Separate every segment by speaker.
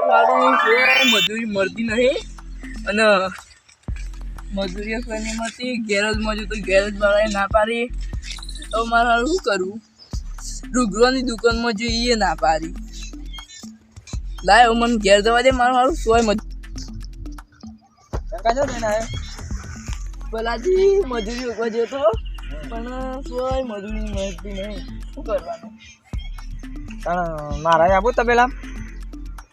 Speaker 1: મજૂરી મળતી નહીં અને મજૂરી કોઈને મળતી ગેરેજમાં જો તો ગેરેજ વાળાએ ના પાડી તો મારે શું કરવું રૂગવાની દુકાનમાં જઈએ ના પાડી લાય મને ઘેર જવા દે મારું સારું સોય ભલાજી મજૂરી ઉભા જતો પણ સોય મજૂરી મળતી નહીં શું કરવાનું
Speaker 2: મારા આવું તબેલા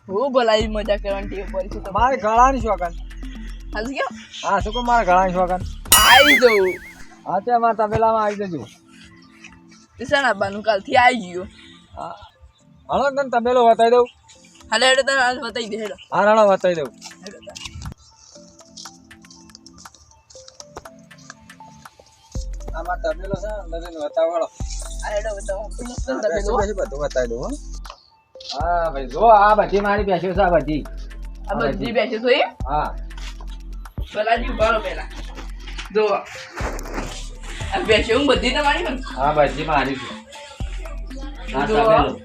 Speaker 1: હું ભલાજી મજા કરવાની ટેવ પડી છે
Speaker 2: મારે ગળાની શોખન
Speaker 1: હાલ ક્યાં
Speaker 2: હા શું કહું મારા ગળાની શોખન
Speaker 1: આવી જવું
Speaker 2: હા તે મારા તબેલામાં આવી જજો
Speaker 1: કિસાન આપવાનું કાલથી આવી ગયો
Speaker 2: હા હલો તને તબેલો બતાવી દઉં
Speaker 1: હાલે હેડો તને હાલ બતાવી દે હેડો
Speaker 2: હા રાણો બતાવી દઉં
Speaker 1: હેડો તાર.
Speaker 2: આ મારો તબેલો છે નદીનો બતાવવાળો
Speaker 1: આ હેડો બતાવો મસ્ત
Speaker 2: બધું
Speaker 1: તબેલો.
Speaker 2: બતાવી દઉં હો હા ભાઈ જો આ બધી મારી બેસ્યો છે આ બધી
Speaker 1: આ બધી બેસે તો એ
Speaker 2: હા
Speaker 1: ભલાજી ઉભારો પેલા જો આ બેસે હું બધી તમારી પણ
Speaker 2: હા બધી મારી છે આ
Speaker 1: જો.
Speaker 2: તબેલો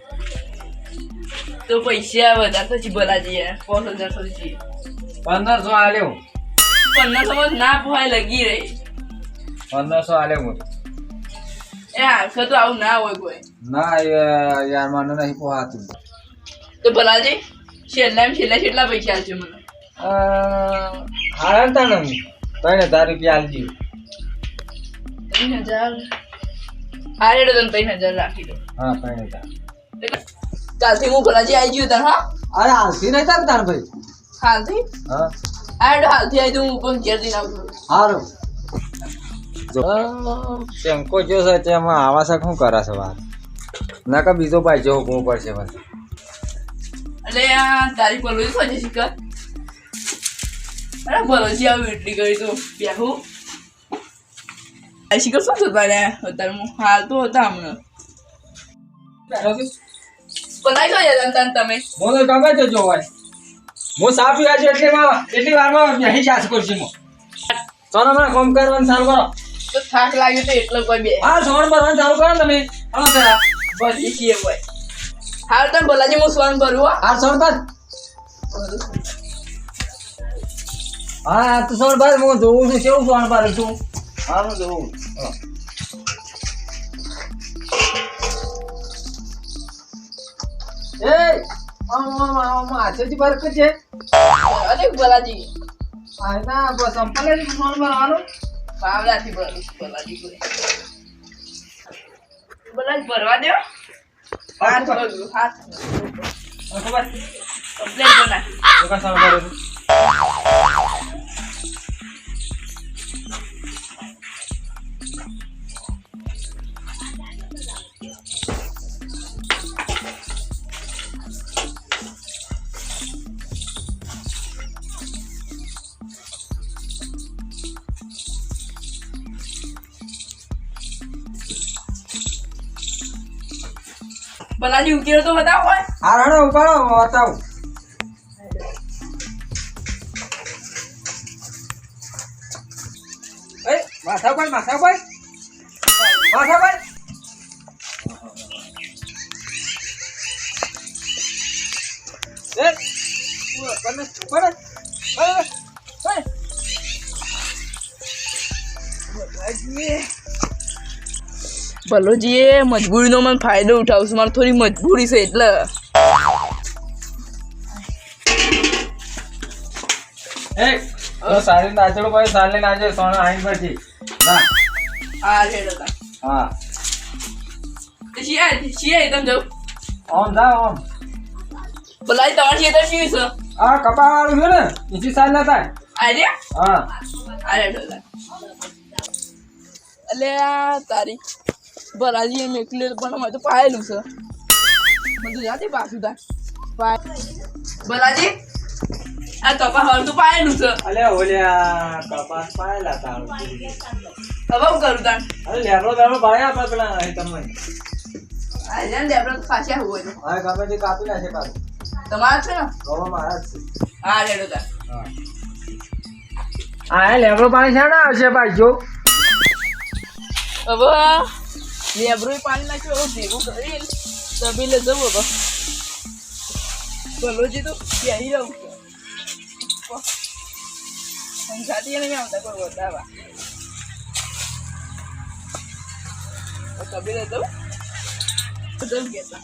Speaker 1: તો પૈસા વધારે પછી ભલાજી 5000 સુધી
Speaker 2: 1500 આલ્યો
Speaker 1: 1500 ના પોહાય લગી રહી
Speaker 2: 1500 આલ્યો હું
Speaker 1: એ આખો તો આવું ના હોય કોઈ
Speaker 2: ના યાર મને નહીં પોહાતું
Speaker 1: તો ભલાજી છેલ્લા કેટલા પૈસા આવશે મને
Speaker 2: હાલતા ને 3000 રૂપિયા આલજી
Speaker 1: 3000 હા રેડો તને 3000 રાખી દો
Speaker 2: હા 3000
Speaker 1: કાલથી હું ભલાજી આવી ગયો તને હા
Speaker 2: અરે હાલથી નહીં તાર તાર ભાઈ
Speaker 1: હાલથી
Speaker 2: હા
Speaker 1: આ રેડો હાલથી આવી તો હું પણ ઘેર જઈને આવું
Speaker 2: હારું શંકો જો છે તેમાં આવા શાક શું કરે છે વાત ના કે બીજો ભાઈ જો હુકવું પડશે મને
Speaker 1: એટલે આ તારી પલોઈ શું છે શિકર અરે ભરોસી આવી એટલી કરી તો બેહું આ શિકર શું થતા રહ્યા અત્યારે હું હાલ તો હતા હમણાં પલાઈ ગયો જતા તમે
Speaker 2: બોલો ગમે તે જોવાય હું સાફ પીવા છું એટલી વારમાં બેસી જાસ ખુરશી માં સોના મને કામ કરવાનું ચાલુ કરો
Speaker 1: તો થાક લાગ્યો તો એટલો કોઈ બે
Speaker 2: હા સોન ભરવાનું ચાલુ કરો ને તમે હા પેલા
Speaker 1: ભરી છીએ ભાઈ હાલ તમે ભલાજી હું સ્વર્ણ ભરું હો
Speaker 2: હા સોન ભર હા તો સોન ભર હું જોઉં છું કેવું સોન ભરું છું હા હું જોઉં એ હાથેથી ભર છે
Speaker 1: અરે ભલાજી
Speaker 2: હા ના બસ સંપલે સોન ભરવાનું
Speaker 1: બાવલાથી ભરું ભલાજી ભલાજી ભરવા દો હાથ ભરું હાથ
Speaker 2: ખબર
Speaker 1: કમ્પ્લેટ બનાવી
Speaker 2: દુકાન સામે ભરું
Speaker 1: ભલાજી ઉકેલો તો બતાવો હોય
Speaker 2: હા રાણો ઉપાડો બતાવું એ માથા પર એ
Speaker 1: ભલોજી એ મજબૂરીનો મને ફાયદો ઉઠાવશું મારે થોડી મજબૂરી છે એટલે
Speaker 2: એ સારી નાચડો ભાઈ સારી નાચે સોના આઈન પરથી ના
Speaker 1: આ રેડો તા
Speaker 2: હા
Speaker 1: તે શિયા તમે જાવ
Speaker 2: ઓમ જા ઓમ
Speaker 1: ભલાજી તમારી ખેતર શી છે
Speaker 2: આ કપા વાળું છે ને ઈસી સાલ ના થાય
Speaker 1: આ રે
Speaker 2: હા
Speaker 1: આ રેડો તા એટલે આ તારી ભલાજી એમ એકલે પણ અમારે તો પાયેલું છે મને તો જાતે પાછું થાય ભલાજી આ કપા હાલ તો પાયેલું છે
Speaker 2: અલે ઓલ્યા કપાસ પાયેલા તાળ
Speaker 1: હવે હું કરું તાન
Speaker 2: અરે લેબડો લેબડો ભાઈ આપડે પેલા અહીં તમને
Speaker 1: આ જાન લેબડો તો ખાસ્યા હોય તો
Speaker 2: હા ગમે તે કાપી નાખે પાછું
Speaker 1: તમારા છે ને
Speaker 2: ગવા મારા જ છે
Speaker 1: હા રેડો તાન
Speaker 2: હા લેબડો પાણી છે ને આવશે ભાઈ જો
Speaker 1: હવે લેબરું પાણી નાખ્યું હવે ભેગું કરી તબીલે જવું હવે ભલોજી તો બેહી રહું છે સંઘાતી નહીં આવતા કોઈ વધારવા કબીર દઉં જમ કહેતા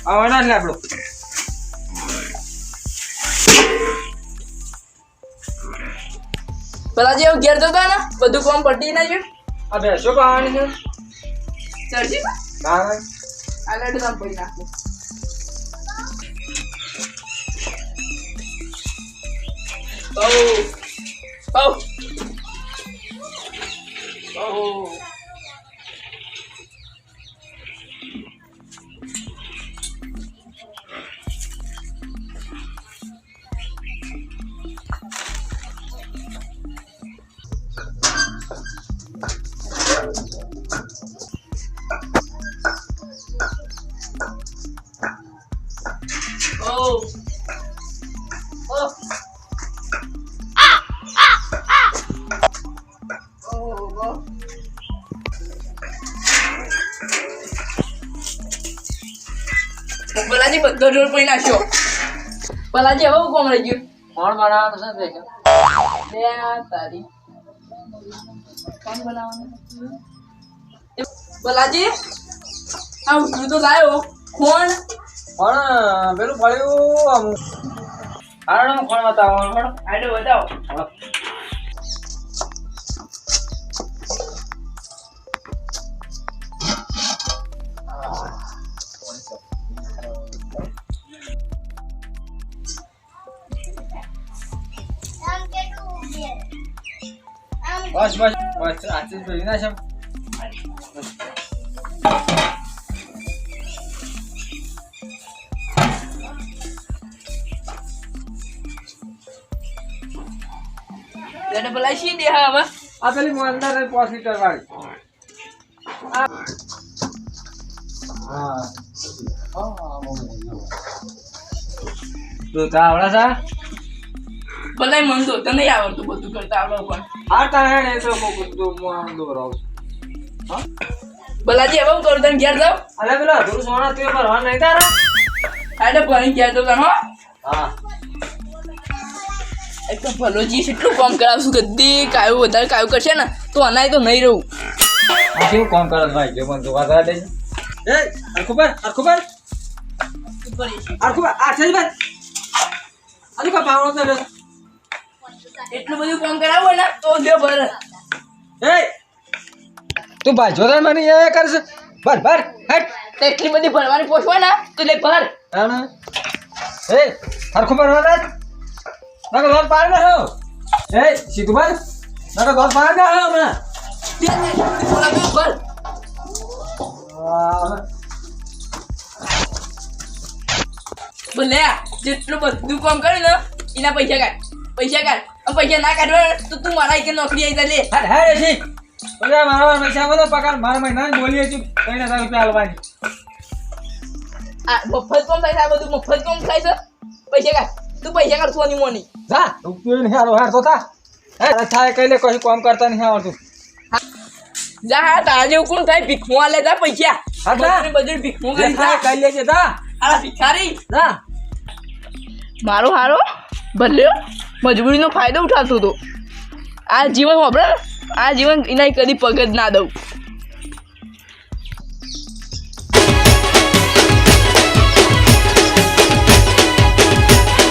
Speaker 2: આવવાના એટલે આપણો
Speaker 1: પેલા જે ઘેર તો હતા ને બધું કામ પટી ના ગયું
Speaker 2: આ ભેંસો પાવાની છે
Speaker 1: ચડજી
Speaker 2: ના ના
Speaker 1: આગળ નામ પડી નાખું પલાજી બધો જોર પડી નાખ્યો પલાજી હવે કોમ રહી ગયું
Speaker 2: કોણ બનાવવાનું છે ભેગા
Speaker 1: લે તારી કોણ બનાવવાનું પલાજી આ ઉઠું તો લાયો કોણ
Speaker 2: પણ પેલું પડ્યું આમ હારણો કોણ બતાવો
Speaker 1: આડો બતાવો
Speaker 2: બસ બસ બસ આથી જોઈ ના છે
Speaker 1: એને પેલા શી દે હવે
Speaker 2: આ પેલી અંદર 5 લિટર વાળી તો આવડા સા
Speaker 1: ભલાઈ મન તો તને આવડતું બધું કરતા આવડો પણ
Speaker 2: આ તારે એ તો મોકું તો મોં દોરાવ હા
Speaker 1: ભલાજી હવે હું કરું તને ઘેર જાવ
Speaker 2: અલે પેલા અધૂરું સોના તે ભરવા નહીં તારા
Speaker 1: આડે ભણી ઘેર જાવ તને હો
Speaker 2: હા
Speaker 1: એક તો ભલોજી કેટલું કામ કરાવશું ગદ્દી કાયું વધારે કાયું કરશે ને તો અનાય તો નહીં રહું
Speaker 2: આ કેવું કામ કરે ભાઈ જે મને તો વાત દે એ અરખુબર આ થઈ ભાઈ આલુ કા પાવડો તો
Speaker 1: એટલું બધું કામ કરાવો ને તો દે ભર
Speaker 2: એ તું ભાઈ જોતા મને એ કરશે ભર હટ
Speaker 1: તો એટલી બધી ભરવાની પોષવા ને તો લે ભર
Speaker 2: આના એ અરખુબર વાળા નકો દોર પાડ ના હો એ સીધું ભાઈ નકો દોર પાડ ના હો હમણાં
Speaker 1: થોડા દે ભર બોલે જેટલું બધું કામ કર્યું ને એના પૈસા કાઢ અને પૈસા ના કાઢવા તો તું મારા એક નોકરી આવી લે
Speaker 2: હટ હે છી ઓલા મારા પૈસા બધો પગાર મારા મહિના બોલીએ છું 3000 રૂપિયા આલવાની
Speaker 1: આ મફત કામ થાય છે આ બધું મફત કામ થાય છે પૈસા કાઢ તું પૈસા કાઢ સોની મોની
Speaker 2: જા રૂપિયો નહીં હારો હાર તો તા હે થાય કઈ લે કોઈ કામ કરતા નહીં આવડતું
Speaker 1: જા હા તારા જેવું કોણ થાય ભીખમાં લે જા પૈસા
Speaker 2: હા જા
Speaker 1: બધું ભીખમાં
Speaker 2: જે
Speaker 1: કરી
Speaker 2: થાય
Speaker 1: જા
Speaker 2: કઈ લેજે જા
Speaker 1: આ ભિખારી
Speaker 2: જા
Speaker 1: મારો હારો ભલ્યો મજબૂરીનો ફાયદો ઉઠાવતો હતો આ જીવન વાપરે આ જીવન એના કદી પગ જ ના દઉં